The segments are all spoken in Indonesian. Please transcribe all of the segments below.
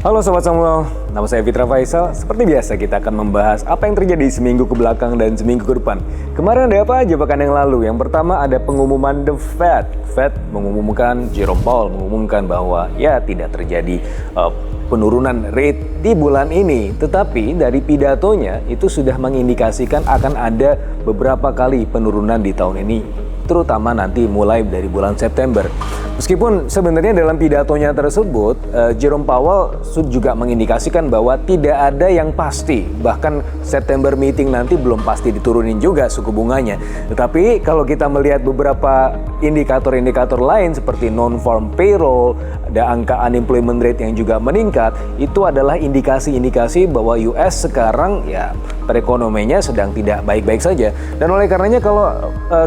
Halo Sobat Samuel, nama saya Fitra Faisal. Seperti biasa kita akan membahas apa yang terjadi seminggu ke belakang dan seminggu ke depan. Kemarin ada apa aja pekan yang lalu? Yang pertama ada pengumuman The Fed. Fed mengumumkan, Jerome Powell mengumumkan bahwa ya tidak terjadi penurunan rate di bulan ini. Tetapi dari pidatonya itu sudah mengindikasikan akan ada beberapa kali penurunan di tahun ini, terutama nanti mulai dari bulan September. Meskipun sebenarnya dalam pidatonya tersebut, Jerome Powell juga mengindikasikan bahwa tidak ada yang pasti. Bahkan September meeting nanti belum pasti diturunin juga suku bunganya. Tetapi kalau kita melihat beberapa indikator-indikator lain seperti non-farm payroll, ada angka unemployment rate yang juga meningkat, itu adalah indikasi-indikasi bahwa US sekarang ya perekonomiannya sedang tidak baik-baik saja. Dan oleh karenanya kalau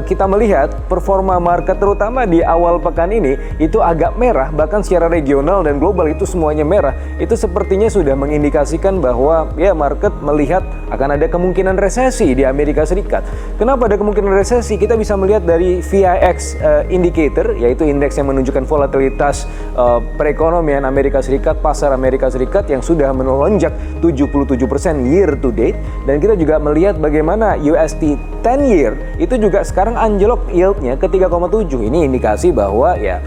kita melihat performa market terutama di awal pekan ini itu agak merah, bahkan secara regional dan global itu semuanya merah. Itu sepertinya sudah mengindikasikan bahwa ya market melihat akan ada kemungkinan resesi di Amerika Serikat. Kenapa ada kemungkinan resesi? Kita bisa melihat dari VIX indicator, yaitu indeks yang menunjukkan volatilitas perekonomian Amerika Serikat, pasar Amerika Serikat yang sudah melonjak 77% year to date. Dan kita juga melihat bagaimana USD 10 year itu juga sekarang anjlok yieldnya ke 3,7. Ini indikasi bahwa ya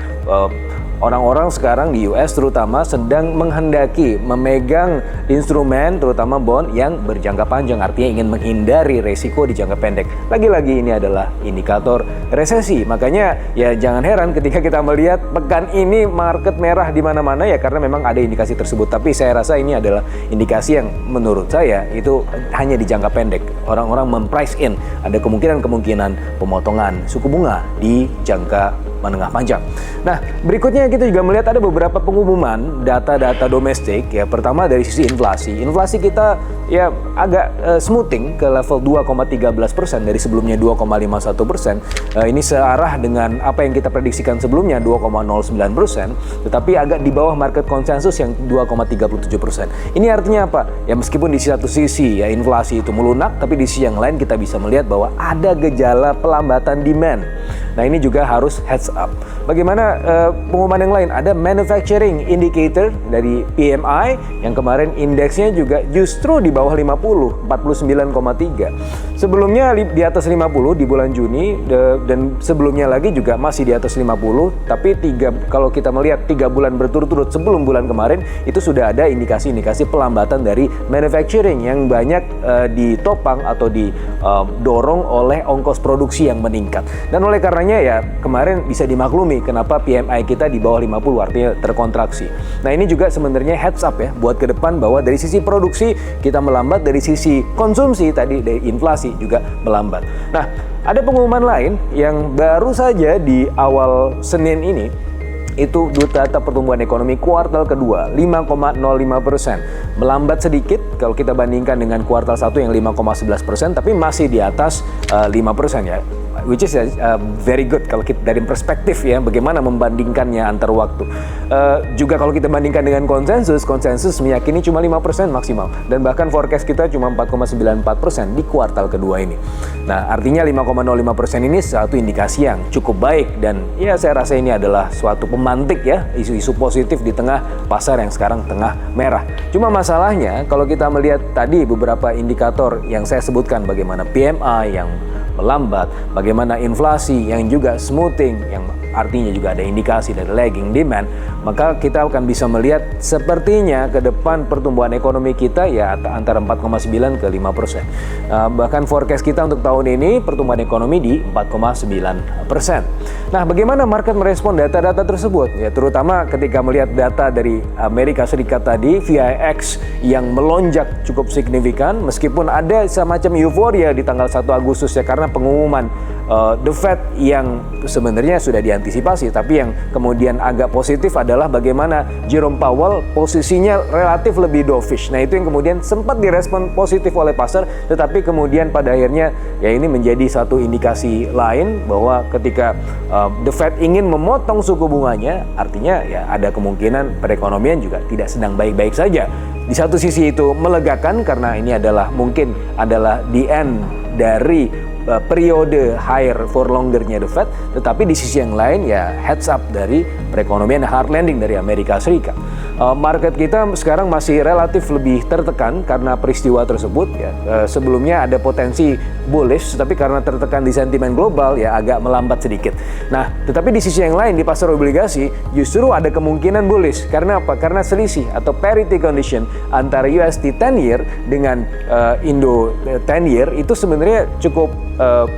orang-orang sekarang di US terutama sedang menghendaki memegang instrumen terutama bond yang berjangka panjang, artinya ingin menghindari resiko di jangka pendek. Lagi-lagi ini adalah indikator resesi. Makanya ya jangan heran ketika kita melihat pekan ini market merah di mana-mana ya karena memang ada indikasi tersebut. Tapi saya rasa ini adalah indikasi yang menurut saya itu hanya di jangka pendek. Orang-orang memprice in ada kemungkinan pemotongan suku bunga di jangka menengah panjang. Nah, berikutnya kita juga melihat ada beberapa pengumuman data-data domestik ya. Pertama dari sisi inflasi. Inflasi kita ya agak smoothing ke level 2,13% dari sebelumnya 2,51%. Ini searah dengan apa yang kita prediksikan sebelumnya 2,09%, tetapi agak di bawah market konsensus yang 2,37%. Ini artinya apa? Ya meskipun di satu sisi ya inflasi itu melunak, tapi di sisi yang lain kita bisa melihat bahwa ada gejala pelambatan demand. Nah, ini juga harus heads up. Bagaimana pengumuman yang lain? Ada manufacturing indicator dari PMI yang kemarin indeksnya juga justru di bawah 50, 49,3. Sebelumnya di atas 50 di bulan Juni dan sebelumnya lagi juga masih di atas 50, tapi kalau kita melihat 3 bulan berturut-turut sebelum bulan kemarin itu sudah ada indikasi-indikasi pelambatan dari manufacturing yang banyak ditopang atau didorong oleh ongkos produksi yang meningkat. Dan oleh karenanya ya kemarin bisa dimaklumi kenapa PMI kita di bawah 50 artinya terkontraksi. Nah, ini juga sebenarnya heads up ya buat ke depan bahwa dari sisi produksi kita melambat, dari sisi konsumsi tadi dari inflasi juga melambat. Nah, ada pengumuman lain yang baru saja di awal Senin ini itu data pertumbuhan ekonomi kuartal kedua 5,05%, melambat sedikit kalau kita bandingkan dengan kuartal 1 yang 5,11%, tapi masih di atas 5% ya, which is very good kalau kita dari perspektif ya bagaimana membandingkannya antar waktu. Juga kalau kita bandingkan dengan konsensus meyakini cuma 5% maksimal, dan bahkan forecast kita cuma 4,94% di kuartal kedua ini. Nah, artinya 5,05% ini satu indikasi yang cukup baik, dan ya saya rasa ini adalah suatu pemantik ya isu-isu positif di tengah pasar yang sekarang tengah merah. Cuma masalahnya kalau kita melihat tadi beberapa indikator yang saya sebutkan, bagaimana PMI yang melambat, bagaimana inflasi yang juga smoothing, yang artinya juga ada indikasi dari lagging demand, maka kita akan bisa melihat sepertinya ke depan pertumbuhan ekonomi kita ya antara 4,9 ke 5%. Bahkan forecast kita untuk tahun ini pertumbuhan ekonomi di 4,9%. Nah, bagaimana market merespon data-data tersebut? Ya terutama ketika melihat data dari Amerika Serikat tadi, VIX yang melonjak cukup signifikan meskipun ada semacam euforia di tanggal 1 Agustus ya karena pengumuman The Fed yang sebenarnya sudah diantisipasi, tapi yang kemudian agak positif adalah bagaimana Jerome Powell posisinya relatif lebih dovish. Nah, itu yang kemudian sempat direspon positif oleh pasar, tetapi kemudian pada akhirnya ya ini menjadi satu indikasi lain bahwa ketika The Fed ingin memotong suku bunganya, artinya ya ada kemungkinan perekonomian juga tidak sedang baik-baik saja. Di satu sisi itu melegakan karena ini adalah mungkin adalah the end dari periode higher for longer-nya The Fed, tetapi di sisi yang lain ya heads up dari perekonomian hard landing dari Amerika Serikat. market kita sekarang masih relatif lebih tertekan karena peristiwa tersebut ya. Sebelumnya ada potensi bullish, tapi karena tertekan di sentimen global ya agak melambat sedikit. Nah, tetapi di sisi yang lain di pasar obligasi justru ada kemungkinan bullish. Karena apa? Karena selisih atau parity condition antara USD 10 year dengan Indo 10 year itu sebenarnya cukup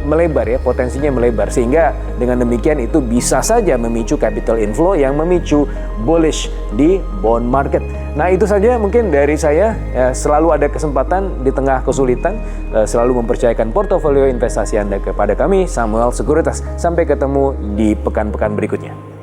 melebar ya, potensinya melebar, sehingga dengan demikian itu bisa saja memicu capital inflow yang memicu bullish di bond market. Nah, itu saja mungkin dari saya ya, selalu ada kesempatan di tengah kesulitan, selalu mempercayakan portofolio investasi Anda kepada kami Samuel Sekuritas. Sampai ketemu di pekan-pekan berikutnya.